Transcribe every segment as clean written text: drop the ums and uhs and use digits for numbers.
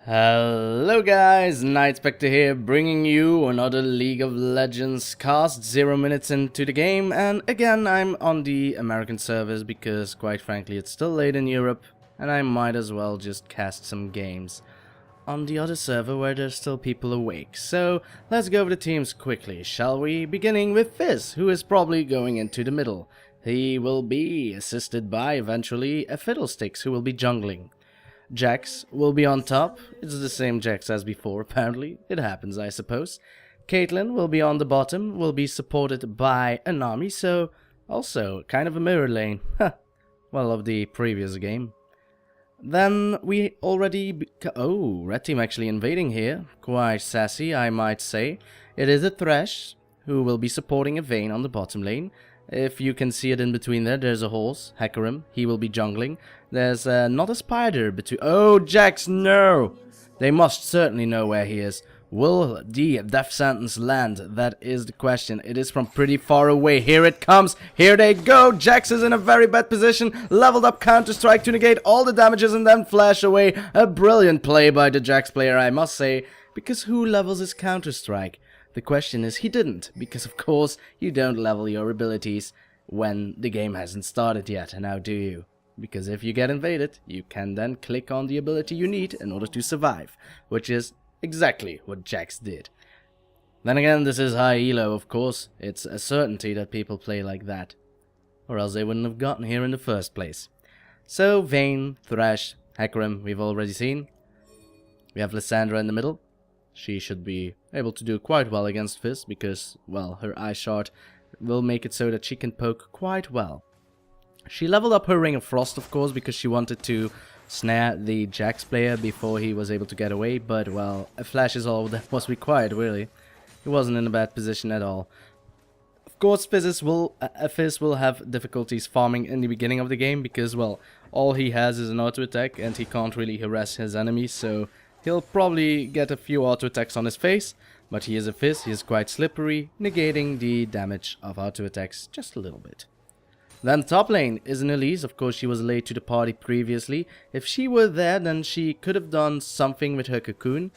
Hello guys, Nightspectre here, bringing you another League of Legends cast 0 minutes into the game, and again I'm on the American servers because quite frankly it's still late in Europe and I might as well just cast some games on the other server where there's still people awake. So let's go over the teams quickly, shall we? Beginning with Fizz, who is probably going into the middle. He will be assisted by eventually a Fiddlesticks, who will be jungling. Jax will be on top. It's the same Jax as before, apparently. It happens, I suppose. Caitlyn will be on the bottom, will be supported by a Nami, so also kind of a mirror lane. Well, of the previous game. Then we already... Oh, red team actually invading here. Quite sassy, I might say. It is a Thresh, who will be supporting a Vayne on the bottom lane. If you can see it in between there, there's a horse, Hecarim. He will be jungling. There's not a spider between... Oh, Jax, no! They must certainly know where he is. Will the death sentence land? That is the question. It is from pretty far away. Here it comes. Here they go. Jax is in a very bad position. Leveled up counter-strike to negate all the damages and then flash away. A brilliant play by the Jax player, I must say. Because who levels his counter-strike? The question is, he didn't, because of course you don't level your abilities when the game hasn't started yet, now do you? Because if you get invaded, you can then click on the ability you need in order to survive, which is exactly what Jax did. Then again, this is high elo, of course. It's a certainty that people play like that, or else they wouldn't have gotten here in the first place. So, Vayne, Thresh, Hecarim, we've already seen. We have Lissandra in the middle. She should be able to do quite well against Fizz because, well, her eye shard will make it so that she can poke quite well. She leveled up her Ring of Frost, of course, because she wanted to snare the Jax player before he was able to get away, but, well, a flash is all that was required, really. He wasn't in a bad position at all. Of course, Fizz will have difficulties farming in the beginning of the game because, well, all he has is an auto attack and he can't really harass his enemies, so... He'll probably get a few auto attacks on his face, but he is a Fizz, he is quite slippery, negating the damage of auto attacks just a little bit. Then top lane is an Elise. Of course she was late to the party previously. If she were there, then she could have done something with her cocoon.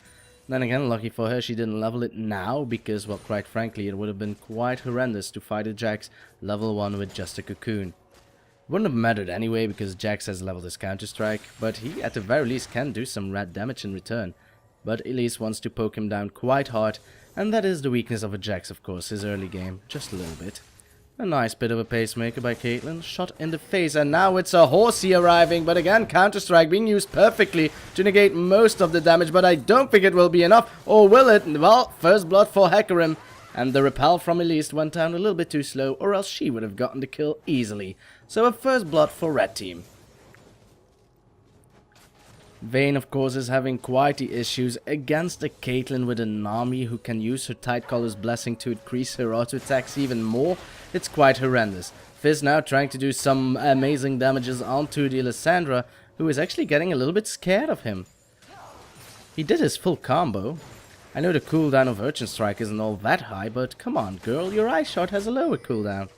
Then again, lucky for her, she didn't level it now, because, well, quite frankly, it would have been quite horrendous to fight a Jax level 1 with just a cocoon. Wouldn't have mattered anyway because Jax has leveled his counter-strike, but he at the very least can do some rat damage in return. But Elise wants to poke him down quite hard, and that is the weakness of a Jax, of course, his early game, just a little bit. A nice bit of a pacemaker by Caitlyn, shot in the face, and now it's a horsey arriving, but again counter-strike being used perfectly to negate most of the damage, but I don't think it will be enough, or will it? Well, first blood for Hecarim. And the repel from Elise went down a little bit too slow, or else she would have gotten the kill easily. So a first blood for red team. Vayne, of course, is having quite the issues against a Caitlyn with a Nami who can use her Tight Collar's Blessing to increase her auto attacks even more. It's quite horrendous. Fizz now trying to do some amazing damages onto the Lissandra, who is actually getting a little bit scared of him. He did his full combo. I know the cooldown of Urchin Strike isn't all that high, but come on, girl, your eye shot has a lower cooldown.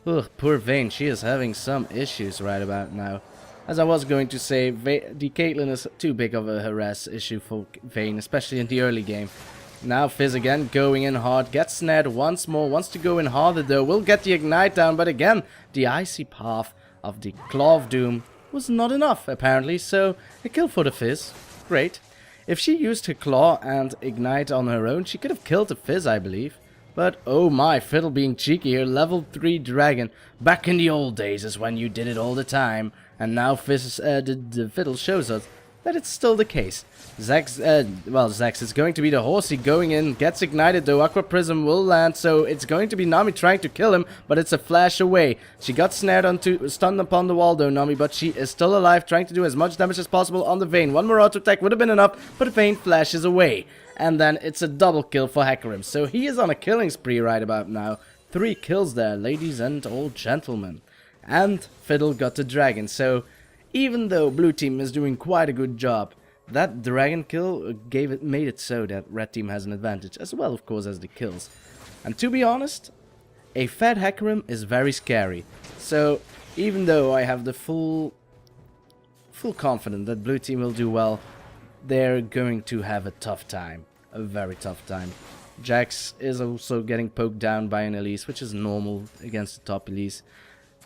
Ugh, poor Vayne, she is having some issues right about now. As I was going to say, the Caitlyn is too big of a harass issue for Vayne, especially in the early game. Now Fizz again going in hard, gets snared once more, wants to go in harder though, will get the ignite down, but again, the icy path of the Claw of Doom was not enough apparently, so a kill for the Fizz. Great. If she used her claw and ignite on her own, she could have killed the Fizz, I believe. But oh my, Fiddle being cheeky here, level 3 dragon. Back in the old days is when you did it all the time. And now Fizz, the Fiddle shows us that it's still the case. Zax is going to be the horsey going in, gets ignited though, Aqua Prism will land, so it's going to be Nami trying to kill him, but it's a flash away. She got stunned upon the wall though, Nami, but she is still alive, trying to do as much damage as possible on the Vayne. One more auto attack would have been enough, but Vayne flashes away. And then it's a double kill for Hecarim, so he is on a killing spree right about now. 3 kills there, ladies and old gentlemen. And Fiddle got the dragon, so even though blue team is doing quite a good job, that dragon kill made it so that red team has an advantage, as well of course as the kills. And to be honest, a fat Hecarim is very scary. So Even though I have the full confidence that blue team will do well, they're going to have a tough time. A very tough time. Jax is also getting poked down by an Elise, which is normal against the top Elise.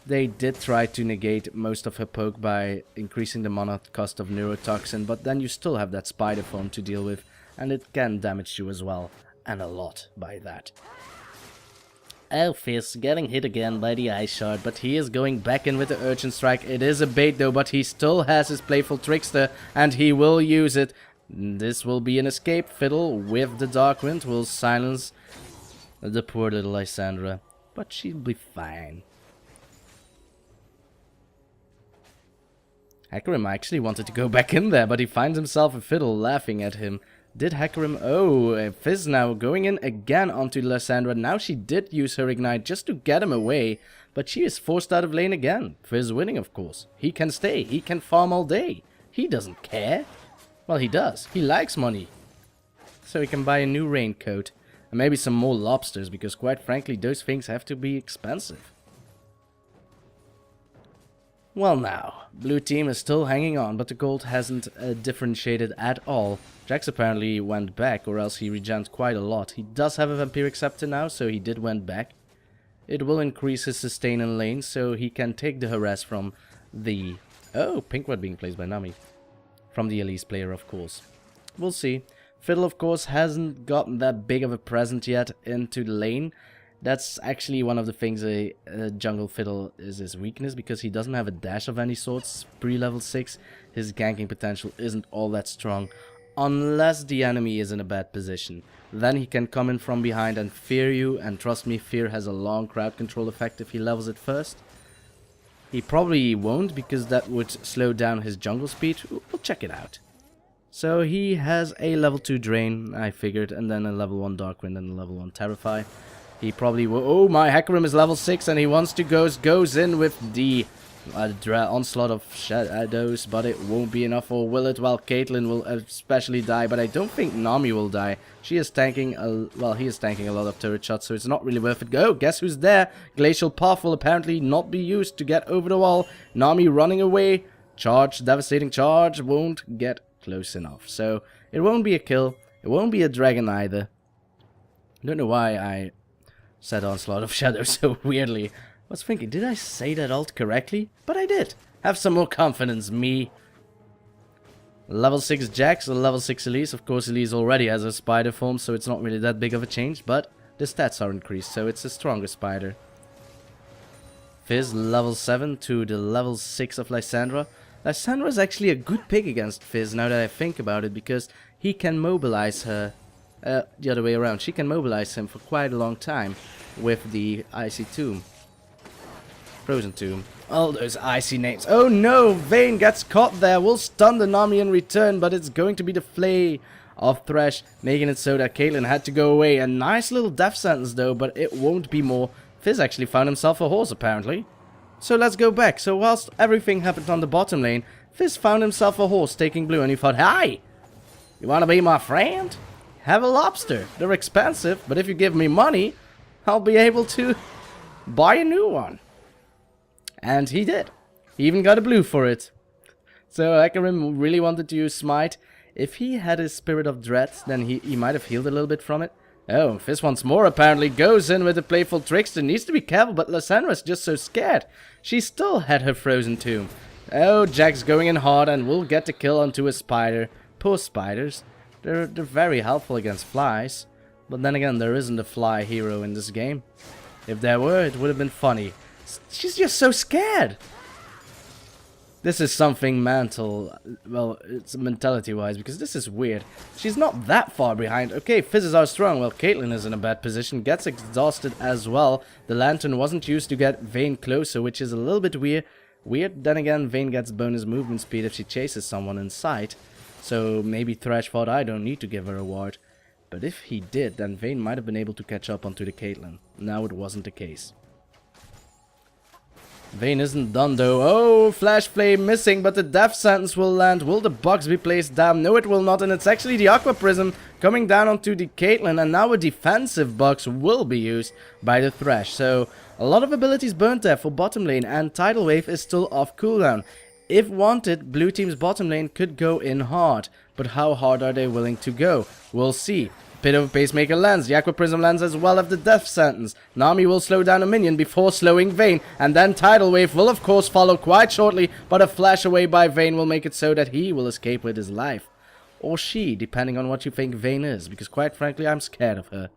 They did try to negate most of her poke by increasing the mana cost of Neurotoxin, but then you still have that spider form to deal with, and it can damage you as well, and a lot by that. Oh, Fizz getting hit again by the Ice Shard, but he is going back in with the Urchin Strike. It is a bait though, but he still has his Playful Trickster, and he will use it. This will be an escape. Fiddle with the Dark Wind will silence the poor little Lissandra, but she'll be fine. Hecarim actually wanted to go back in there, but he finds himself a Fiddle laughing at him. Did Hecarim... Oh, Fizz now going in again onto Lissandra. Now she did use her Ignite just to get him away, but she is forced out of lane again. Fizz winning, of course. He can stay. He can farm all day. He doesn't care. Well, he does. He likes money. So he can buy a new raincoat. And maybe some more lobsters, because quite frankly, those things have to be expensive. Well now, blue team is still hanging on, but the gold hasn't differentiated at all. Jax apparently went back, or else he regened quite a lot. He does have a Vampiric Scepter now, so he did went back. It will increase his sustain in lane, so he can take the harass from the... Oh, Pink Ward being placed by Nami. From the Elise player, of course. We'll see. Fiddle, of course, hasn't gotten that big of a present yet into the lane. That's actually one of the things a jungle Fiddle is his weakness, because he doesn't have a dash of any sorts pre-level 6. His ganking potential isn't all that strong, unless the enemy is in a bad position. Then he can come in from behind and fear you, and trust me, fear has a long crowd control effect if he levels it first. He probably won't, because that would slow down his jungle speed. We'll check it out. So he has a level 2 Drain, I figured, and then a level 1 Darkwind and a level 1 Terrify. He probably will... Oh, my Hecarim is level 6 and he wants to goes in with the onslaught of shadows, but it won't be enough, or will it? Well, Caitlyn will especially die, but I don't think Nami will die. She is tanking, well, he is tanking a lot of turret shots, so it's not really worth it. Go, guess who's there? Glacial Path will apparently not be used to get over the wall. Nami running away. Charge, devastating charge, won't get close enough. So, it won't be a kill. It won't be a dragon either. I don't know why I said onslaught of shadows so weirdly. I was thinking, did I say that ult correctly? But I did. Have some more confidence, me. Level 6 Jax, a level 6 Elise. Of course, Elise already has a spider form, so it's not really that big of a change, but the stats are increased, so it's a stronger spider. Fizz, level 7 to the level 6 of Lissandra. Lissandra is actually a good pick against Fizz, now that I think about it, because he can mobilize her. The other way around. She can mobilize him for quite a long time with the Icy Tomb. Frozen Tomb. All those icy names. Oh no! Vayne gets caught there. Will stun the Nami in return, but it's going to be the Flay of Thresh, making it so that Caitlyn had to go away. A nice little death sentence though, but it won't be more. Fizz actually found himself a horse apparently. So let's go back. So whilst everything happened on the bottom lane, Fizz found himself a horse taking blue, and he thought, "Hi! You wanna be my friend? Have a lobster. They're expensive, but if you give me money, I'll be able to buy a new one." And he did. He even got a blue for it. So Hecarim really wanted to use Smite. If he had his Spirit of Dread, then he might have healed a little bit from it. Oh, Fizz once more apparently goes in with a Playful Trickster. Needs to be careful, but Lissandra's just so scared. She still had her Frozen Tomb. Oh, Jack's going in hard and will get the kill onto a spider. Poor spiders. They're very helpful against flies. But then again, there isn't a fly hero in this game. If there were, it would have been funny. She's just so scared. This is something mental. Well, it's mentality-wise, because this is weird. She's not that far behind. Okay, Fizzes are strong. Well, Caitlyn is in a bad position. Gets exhausted as well. The lantern wasn't used to get Vayne closer, which is a little bit weird. Then again, Vayne gets bonus movement speed if she chases someone in sight. So maybe Thresh thought, I don't need to give her a ward. But if he did, then Vayne might have been able to catch up onto the Caitlyn. Now it wasn't the case. Vayne isn't done though. Oh, Flash Flame missing, but the death sentence will land. Will the box be placed down? No, it will not, and it's actually the Aqua Prism coming down onto the Caitlyn, and now a defensive box will be used by the Thresh. So A lot of abilities burnt there for bottom lane, and Tidal Wave is still off cooldown. If wanted, blue team's bottom lane could go in hard, but how hard are they willing to go? We'll see. Pit of Pacemaker lands, the Aqua Prism lands as well as the Death Sentence. Nami will slow down a minion before slowing Vayne, and then Tidal Wave will of course follow quite shortly, but a flash away by Vayne will make it so that he will escape with his life. Or she, depending on what you think Vayne is, because quite frankly I'm scared of her.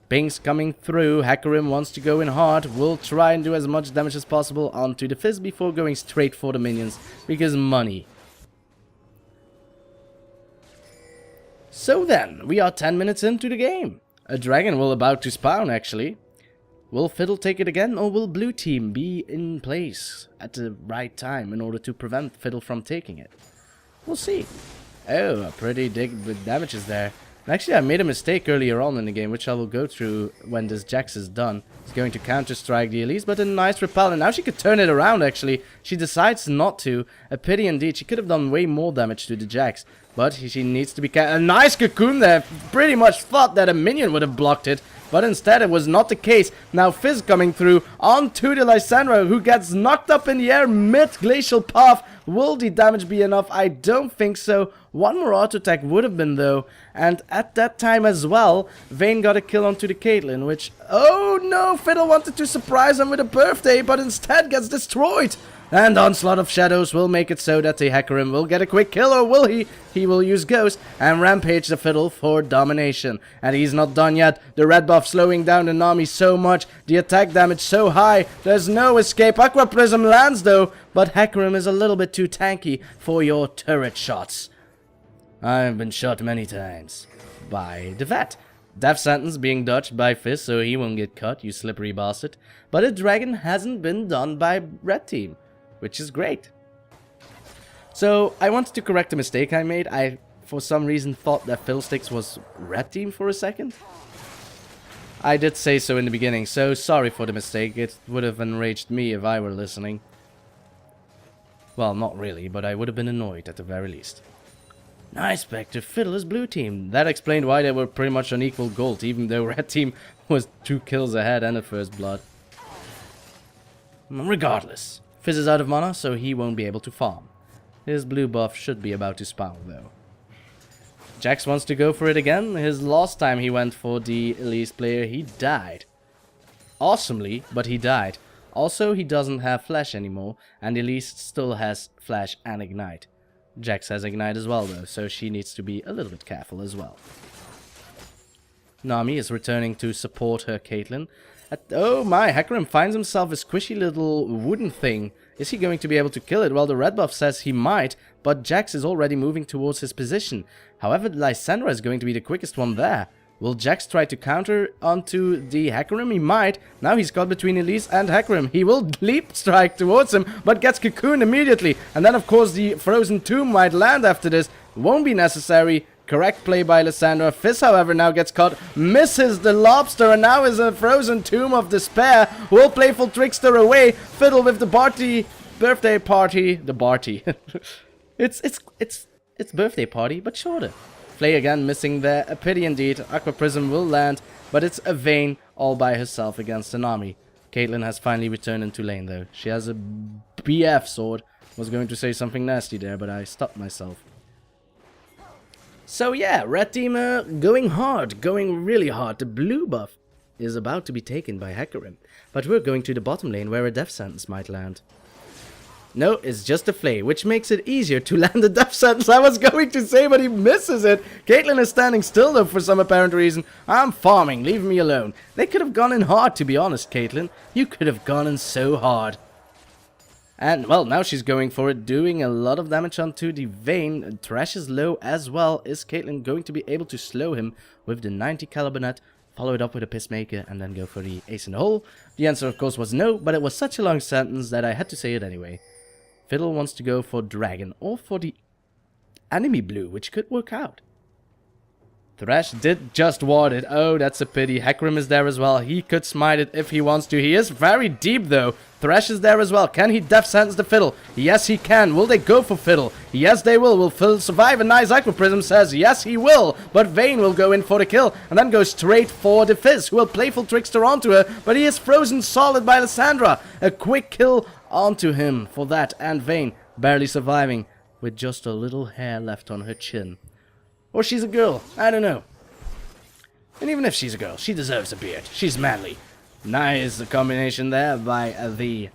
Ping's coming through, Hecarim wants to go in hard, will try and do as much damage as possible onto the Fizz before going straight for the minions, because money. So then, we are 10 minutes into the game. A dragon will about to spawn actually. Will Fiddle take it again, or will blue team be in place at the right time in order to prevent Fiddle from taking it? We'll see. Oh, a pretty dig with damages there. Actually, I made a mistake earlier on in the game, which I will go through when this Jax is done. It's going to counter-strike the Elise, but a nice repel, and now she could turn it around, actually. She decides not to. A pity indeed. She could have done way more damage to the Jax, but she needs to be a nice cocoon there. Pretty much thought that a minion would have blocked it, but instead it was not the case. Now Fizz coming through onto the Lissandra, who gets knocked up in the air mid-glacial path. Will the damage be enough? I don't think so. One more auto attack would have been though. And at that time as well, Vayne got a kill onto the Caitlyn, which... Oh no! Fiddle wanted to surprise him with a birthday, but instead gets destroyed. And Onslaught of Shadows will make it so that the Hecarim will get a quick kill, or will he? He will use Ghost and rampage the Fiddle for domination. And he's not done yet. The red buff slowing down the Nami so much, the attack damage so high, there's no escape. Aqua Prism lands though, but Hecarim is a little bit too tanky for your turret shots. I've been shot many times by the vet. Death Sentence being dodged by Fizz, so he won't get cut, you slippery bastard. But a dragon hasn't been done by red team, which is great. So, I wanted to correct a mistake I made. I, for some reason, thought that Fiddlesticks was red team for a second. I did say so in the beginning, so sorry for the mistake. It would have enraged me if I were listening. Well, not really, but I would have been annoyed at the very least. Nightspectre, Fiddle is blue team. That explained why they were pretty much on equal gold, even though red team was 2 kills ahead and a first blood. Regardless, Fizz is out of mana, so he won't be able to farm. His blue buff should be about to spawn, though. Jax wants to go for it again. His last time he went for the Elise player, he died. Awesomely, but he died. Also, he doesn't have Flash anymore, and Elise still has Flash and Ignite. Jax has Ignite as well, though, so she needs to be a little bit careful as well. Nami is returning to support her Caitlyn. Oh my, Hecarim finds himself a squishy little wooden thing. Is he going to be able to kill it? Well, the red buff says he might, but Jax is already moving towards his position. However, Lissandra is going to be the quickest one there. Will Jax try to counter onto the Hecarim? He might. Now he's caught between Elise and Hecarim. He will leap strike towards him, but gets cocooned immediately. And then, of course, the Frozen Tomb might land after this. Won't be necessary. Correct play by Lissandra. Fizz, however, now gets caught. Misses the lobster, and now is a Frozen Tomb of Despair. Will Playful Trickster away. Fiddle with the birthday party. The Barty. it's birthday party, but shorter. Play again, missing there. A pity indeed. Aqua Prism will land, but it's a Vayne all by herself against the Nami. Caitlyn has finally returned into lane, though. She has a BF sword. Was going to say something nasty there, but I stopped myself. So yeah, red team going hard, going really hard. The blue buff is about to be taken by Hecarim, but we're going to the bottom lane where a death sentence might land. No, it's just a flay, which makes it easier to land a death sentence. I was going to say, but he misses it. Caitlyn is standing still, though, for some apparent reason. I'm farming, leave me alone. They could have gone in hard, to be honest, Caitlyn. You could have gone in so hard. And, well, now she's going for it, doing a lot of damage onto the Vayne. Thresh is low as well. Is Caitlyn going to be able to slow him with the 90 caliber net? Follow it up with a Pissmaker and then go for the ace in the hole? The answer, of course, was no, but it was such a long sentence that I had to say it anyway. Fiddle wants to go for Dragon or for the enemy blue, which could work out. Thresh did just ward it. Oh, that's a pity. Hecarim is there as well. He could smite it if he wants to. He is very deep though. Thresh is there as well. Can he death sentence the Fiddle? Yes, he can. Will they go for Fiddle? Yes, they will. Will Fiddle survive? A nice Aqua Prism says yes, he will. But Vayne will go in for the kill and then go straight for the Fizz, who will Playful Trickster onto her. But he is frozen solid by Lissandra. A quick kill onto him for that. And Vayne barely surviving with just a little hair left on her chin. Or she's a girl. I don't know. And even if she's a girl, she deserves a beard. She's manly. Nice combination there by the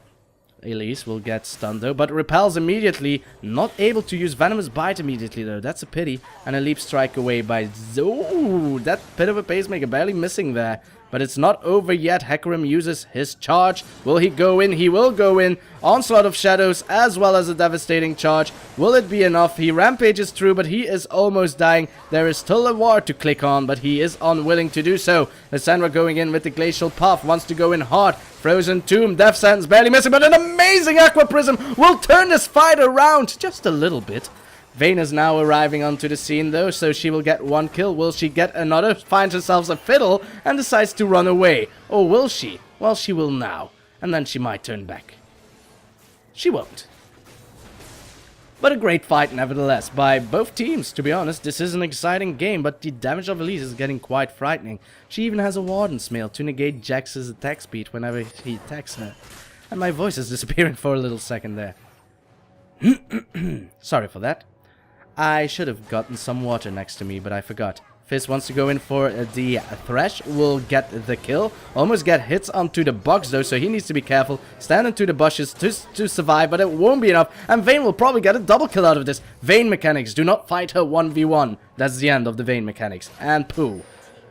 Elise. Will get stunned though, but repels immediately. Not able to use Venomous Bite immediately though. That's a pity. And a Leap Strike away by Ooh, that bit of a pacemaker barely missing there. But it's not over yet. Hecarim uses his charge. Will he go in? He will go in. Onslaught of Shadows as well as a devastating charge. Will it be enough? He rampages through, but he is almost dying. There is still a ward to click on, but he is unwilling to do so. Lissandra going in with the Glacial Puff. Wants to go in hard. Frozen Tomb. Death Sentence barely missing, but an amazing Aqua Prism will turn this fight around just a little bit. Vayne is now arriving onto the scene though, so she will get one kill. Will she get another? Finds herself a Fiddle and decides to run away. Or will she? Well, she will now. And then she might turn back. She won't. But a great fight nevertheless by both teams. To be honest, this is an exciting game, but the damage of Elise is getting quite frightening. She even has a Warden's Mail to negate Jax's attack speed whenever he attacks her. And my voice is disappearing for a little second there. Sorry for that. I should have gotten some water next to me, but I forgot. Fizz wants to go in for the Thresh. Will get the kill. Almost get hits onto the box though, so he needs to be careful. Stand into the bushes to survive, but it won't be enough. And Vayne will probably get a double kill out of this. Vayne mechanics. Do not fight her 1v1. That's the end of the Vayne mechanics. And poo.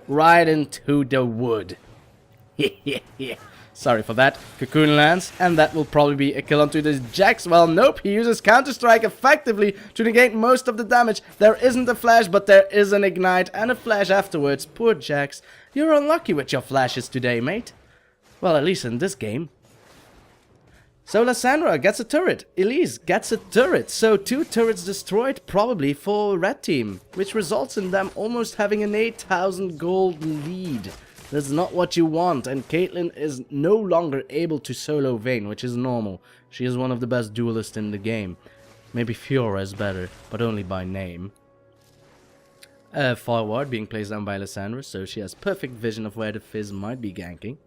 Right into the wood. Sorry for that. Cocoon lands, and that will probably be a kill onto the Jax. Well, nope, he uses Counter-Strike effectively to negate most of the damage. There isn't a flash, but there is an ignite and a flash afterwards. Poor Jax. You're unlucky with your flashes today, mate. Well, at least in this game. So Lissandra gets a turret. Elise gets a turret. So 2 turrets destroyed probably for Red Team, which results in them almost having an 8,000 gold lead. That's not what you want, and Caitlyn is no longer able to solo Vayne, which is normal. She is one of the best duelists in the game. Maybe Fiora is better, but only by name. Forward being placed down by Lissandra, so she has perfect vision of where the Fizz might be ganking.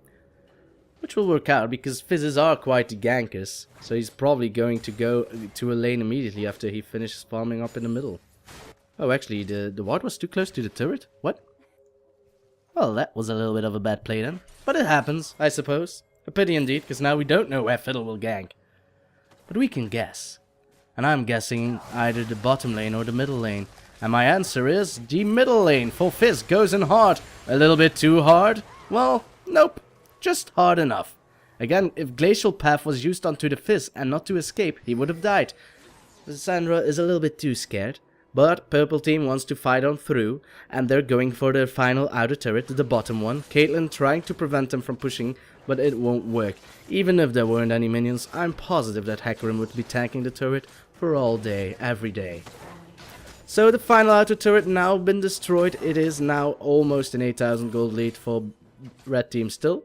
Which will work out, because Fizzes are quite the gankers, so he's probably going to go to a lane immediately after he finishes farming up in the middle. Oh, actually, the ward was too close to the turret? What? Well, that was a little bit of a bad play then. But it happens, I suppose. A pity indeed, because now we don't know where Fiddle will gank. But we can guess. And I'm guessing either the bottom lane or the middle lane. And my answer is the middle lane for Fizz goes in hard. A little bit too hard? Well, nope. Just hard enough. Again, if Glacial Path was used onto the Fizz and not to escape, he would have died. Lissandra is a little bit too scared. But Purple Team wants to fight on through, and they're going for their final outer turret, the bottom one. Caitlyn trying to prevent them from pushing, but it won't work. Even if there weren't any minions, I'm positive that Hecarim would be tanking the turret for all day, every day. So the final outer turret now been destroyed. It is now almost an 8,000 gold lead for Red Team still.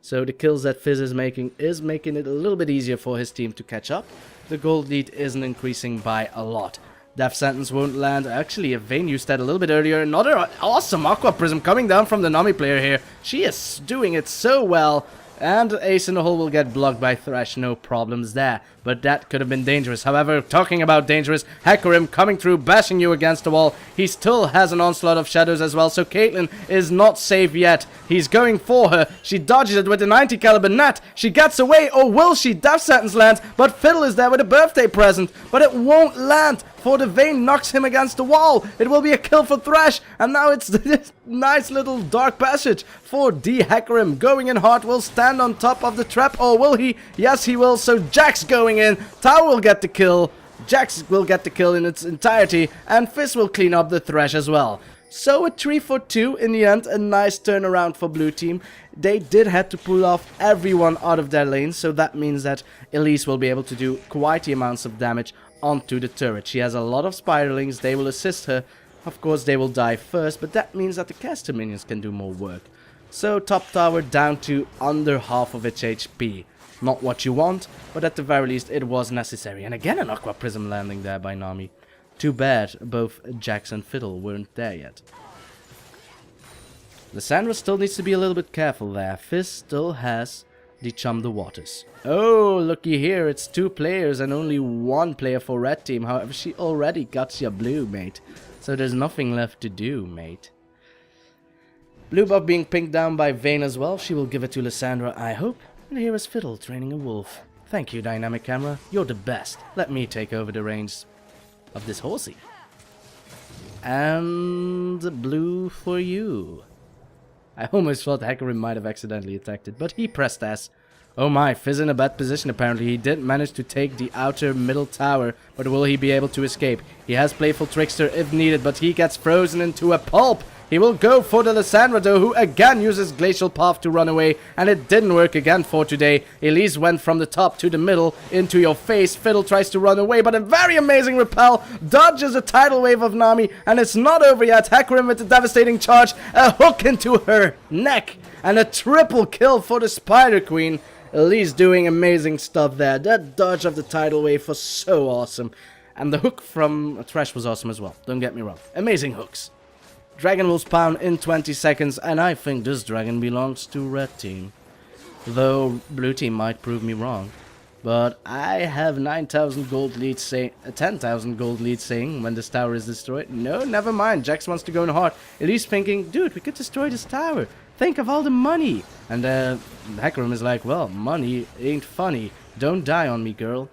So the kills that Fizz is making it a little bit easier for his team to catch up. The gold lead isn't increasing by a lot. Death Sentence won't land. Actually, if Vayne used that a little bit earlier, another awesome Aqua Prism coming down from the Nami player here. She is doing it so well. And Ace in the Hole will get blocked by Thresh, no problems there. But that could have been dangerous. However, talking about dangerous, Hecarim coming through, bashing you against the wall. He still has an Onslaught of Shadows as well, so Caitlyn is not safe yet. He's going for her. She dodges it with a 90 caliber net. She gets away, or will she? Death Sentence lands, but Fiddle is there with a birthday present. But it won't land, for the Vayne knocks him against the wall. It will be a kill for Thresh, and now it's this nice little dark passage for the Hecarim. Going in hard, will stand on top of the trap, or will he? Yes, he will, so Jax going in. Tau will get the kill. Jax will get the kill in its entirety, and Fizz will clean up the Thresh as well. So a 3 for 2 in the end, a nice turnaround for Blue Team. They did have to pull off everyone out of their lane, so that means that Elise will be able to do quite the amounts of damage onto the turret. She has a lot of spiralings, they will assist her, Of course, they will die first, but that means that the caster minions can do more work. So, top tower down to under half of its HP. Not what you want, but at the very least it was necessary. And again an Aqua Prism landing there by Nami. Too bad both Jax and Fiddle weren't there yet. Lissandra still needs to be a little bit careful there. Fizz still has the Chum the Waters. Oh, looky here, it's 2 players and only 1 player for red team. However, she already got your blue, mate. So there's nothing left to do, mate. Blue buff being pinked down by Vayne as well. She will give it to Lissandra, I hope. And here is Fiddle training a wolf. Thank you, dynamic camera. You're the best. Let me take over the reins of this horsey. And blue for you. I almost thought Hecarim might have accidentally attacked it, but he pressed S. Oh my, Fizz in a bad position apparently. He did manage to take the outer middle tower, but will he be able to escape? He has Playful Trickster if needed, but he gets frozen into a pulp. He will go for the Lissandra though, who again uses Glacial Path to run away, and it didn't work again for today. Elise went from the top to the middle, into your face. Fiddle tries to run away, but a very amazing repel dodges a tidal wave of Nami, and it's not over yet. Hecarim with a devastating charge, a hook into her neck, and a triple kill for the Spider Queen. Elise doing amazing stuff there. That dodge of the tidal wave was so awesome, and the hook from Thresh was awesome as well, don't get me wrong. Amazing hooks. Dragon will spawn in 20 seconds, and I think this dragon belongs to red team. Though blue team might prove me wrong. But I have 9,000 gold lead saying, 10,000 gold lead saying when this tower is destroyed. No, never mind. Jax wants to go in hard. Elise thinking, dude, we could destroy this tower. Think of all the money. And Hecarim is like, well, money ain't funny. Don't die on me, girl.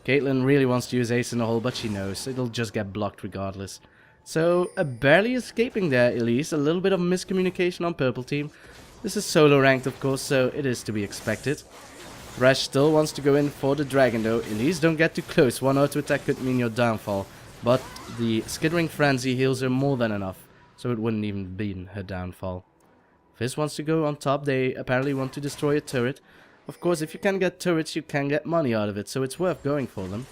Caitlyn really wants to use Ace in the hole, but she knows it'll just get blocked regardless. So, barely escaping there, Elise. A little bit of miscommunication on purple team. This is solo ranked, of course, so it is to be expected. Thresh still wants to go in for the dragon, though. Elise, don't get too close. 1 auto attack could mean your downfall. But the Skittering Frenzy heals her more than enough, so it wouldn't even be her downfall. Fizz wants to go on top. They apparently want to destroy a turret. Of course, if you can get turrets, you can get money out of it, so it's worth going for them.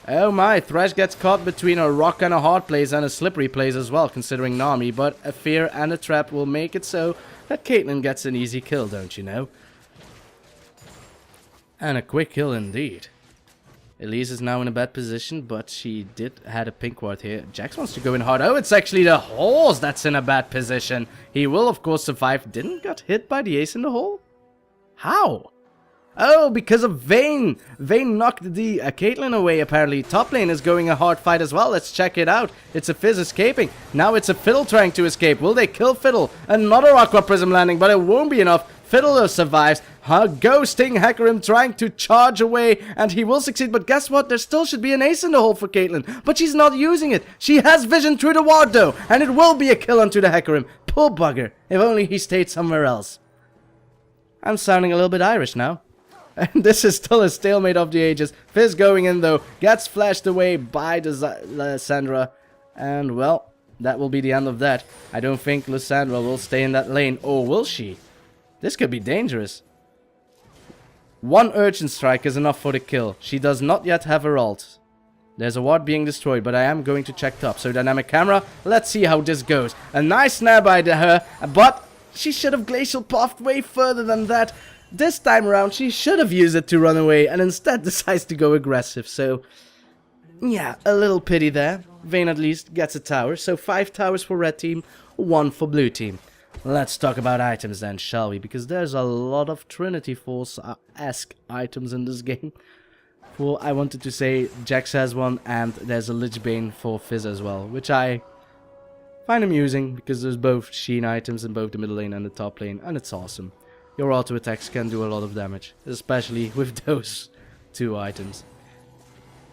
Oh my, Thresh gets caught between a rock and a hard place and a slippery place as well, considering Nami, but a fear and a trap will make it so that Caitlyn gets an easy kill, don't you know? And a quick kill indeed. Elise is now in a bad position, but she did had a pink ward here. Jax wants to go in hard. Oh, it's actually the horse that's in a bad position. He will, of course, survive. Didn't get hit by the ace in the hole? How? Oh, because of Vayne. Vayne knocked the Caitlyn away, apparently. Top lane is going a hard fight as well. Let's check it out. It's a Fizz escaping. Now it's a Fiddle trying to escape. Will they kill Fiddle? Another Aqua Prism landing, but it won't be enough. Fiddle survives. Ghosting Hecarim trying to charge away, and he will succeed. But guess what? There still should be an ace in the hole for Caitlyn, but she's not using it. She has vision through the ward, though, and it will be a kill onto the Hecarim. Poor bugger. If only he stayed somewhere else. I'm sounding a little bit Irish now. And this is still a stalemate of the ages. Fizz going in though, gets flashed away by the Lissandra. And well, that will be the end of that. I don't think Lissandra will stay in that lane. Or will she? This could be dangerous. 1 Urchin Strike is enough for the kill. She does not yet have her ult. There's a ward being destroyed, but I am going to check top. So dynamic camera, let's see how this goes. A nice snare by her, but she should have glacial pathed way further than that. This time around, she should have used it to run away, and instead decides to go aggressive, so yeah, a little pity there. Vayne at least gets a tower, so 5 towers for red team, 1 for blue team. Let's talk about items then, shall we? Because there's a lot of Trinity Force-esque items in this game. For, I wanted to say, Jax has one, and there's a Lich Bane for Fizz as well, which I find amusing, because there's both Sheen items in both the middle lane and the top lane, and it's awesome. Your auto attacks can do a lot of damage, especially with those 2 items.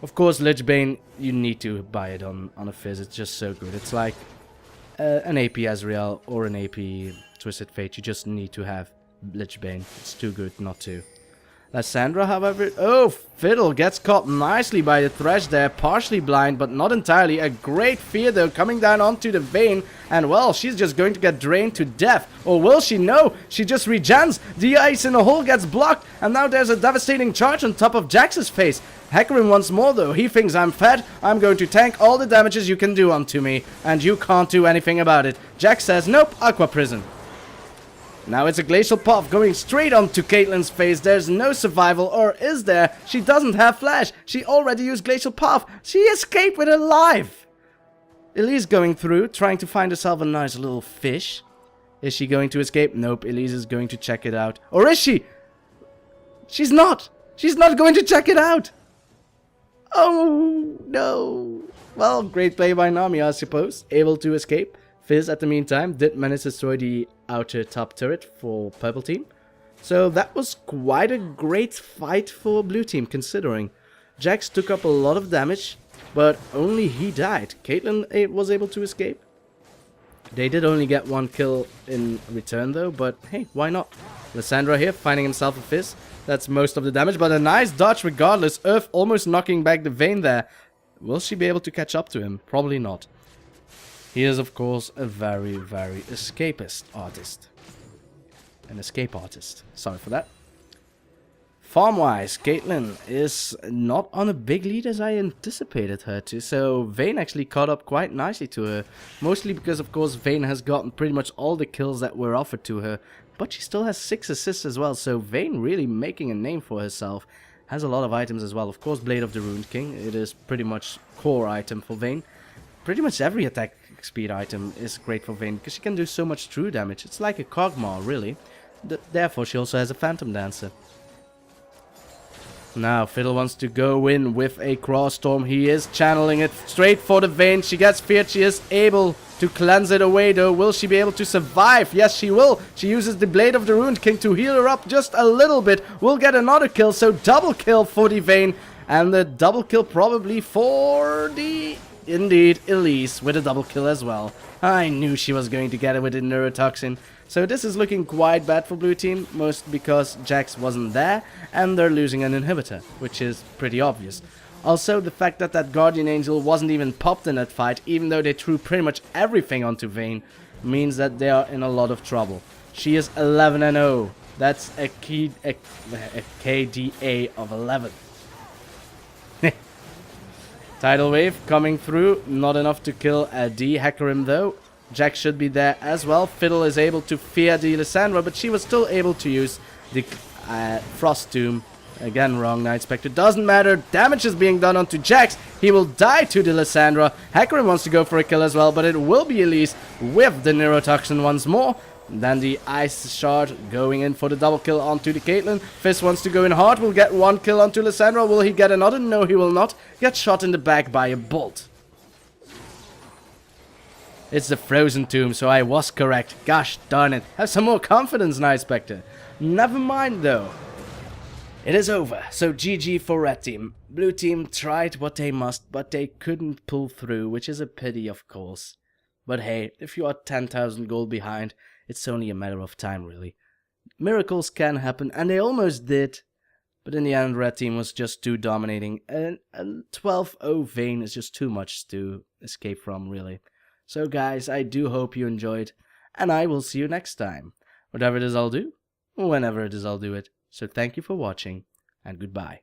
Of course, Lich Bane, you need to buy it on a Fizz, it's just so good. It's like an AP Ezreal or an AP Twisted Fate, you just need to have Lich Bane. It's too good not to. Lissandra, however... Oh, Fiddle gets caught nicely by the Thresh there. Partially blind, but not entirely. A great fear, though, coming down onto the Vayne. And, well, she's just going to get drained to death. Or will she? No! She just regens. The ice in the hole gets blocked. And now there's a devastating charge on top of Jax's face. Hecarim once more, though. He thinks I'm fed. I'm going to tank all the damages you can do onto me. And you can't do anything about it. Jax says, nope, Aqua Prison. Now it's a Glacial Puff going straight onto Caitlyn's face. There's no survival, or is there? She doesn't have Flash. She already used Glacial Puff. She escaped with her life. Elise going through, trying to find herself a nice little fish. Is she going to escape? Nope, Elise is going to check it out. Or is she? She's not. She's not going to check it out. Oh, no. Well, great play by Nami, I suppose. Able to escape. Fizz, at the meantime, did manage to destroy the outer top turret for purple team. So that was quite a great fight for blue team, considering. Jax took up a lot of damage, but only he died. Caitlyn was able to escape. They did only get one kill in return, though, but hey, why not? Lissandra here, finding himself a Fizz. That's most of the damage, but a nice dodge regardless. Earth almost knocking back the Vayne there. Will she be able to catch up to him? Probably not. He is, of course, a very, very escapist artist. An escape artist. Sorry for that. Farm-wise, Caitlyn is not on a big lead as I anticipated her to. So Vayne actually caught up quite nicely to her. Mostly because, of course, Vayne has gotten pretty much all the kills that were offered to her. But she still has 6 assists as well. So Vayne really making a name for herself. Has a lot of items as well. Of course, Blade of the Ruined King. It is pretty much core item for Vayne. Pretty much every attack speed item is great for Vayne because she can do so much true damage. It's like a Kog'Maw, really. Therefore, she also has a Phantom Dancer. Now, Fiddle wants to go in with a Cross Storm. He is channeling it straight for the Vayne. She gets feared. She is able to cleanse it away, though. Will she be able to survive? Yes, she will. She uses the Blade of the Ruined King to heal her up just a little bit. Will get another kill, so double kill for the Vayne. And the double kill probably for the... Indeed, Elise with a double kill as well. I knew she was going to get it with the Neurotoxin. So this is looking quite bad for blue team, most because Jax wasn't there and they're losing an inhibitor, which is pretty obvious. Also, the fact that that Guardian Angel wasn't even popped in that fight, even though they threw pretty much everything onto Vayne, means that they are in a lot of trouble. She is 11-0. That's a KDA of 11. Tidal Wave coming through, not enough to kill D. Hecarim though. Jax should be there as well. Fiddle is able to fear the Lissandra, but she was still able to use the Frost Tomb. Again, wrong Nightspectre. Doesn't matter. Damage is being done onto Jax. He will die to the Lissandra. Hecarim wants to go for a kill as well, but it will be Elise with the Neurotoxin once more. Then the Ice Shard going in for the double kill onto the Caitlyn. Fizz wants to go in hard. Will get one kill onto Lissandra. Will he get another? No, he will not. Get shot in the back by a bolt. It's the Frozen Tomb, so I was correct. Gosh darn it. Have some more confidence, Nightspectre. Never mind, though. It is over. So GG for red team. Blue team tried what they must, but they couldn't pull through, which is a pity, of course. But hey, if you are 10,000 gold behind, it's only a matter of time, really. Miracles can happen, and they almost did. But in the end, red team was just too dominating. And 12-0 Vayne is just too much to escape from, really. So guys, I do hope you enjoyed. And I will see you next time. Whatever it is I'll do, whenever it is I'll do it. So thank you for watching, and goodbye.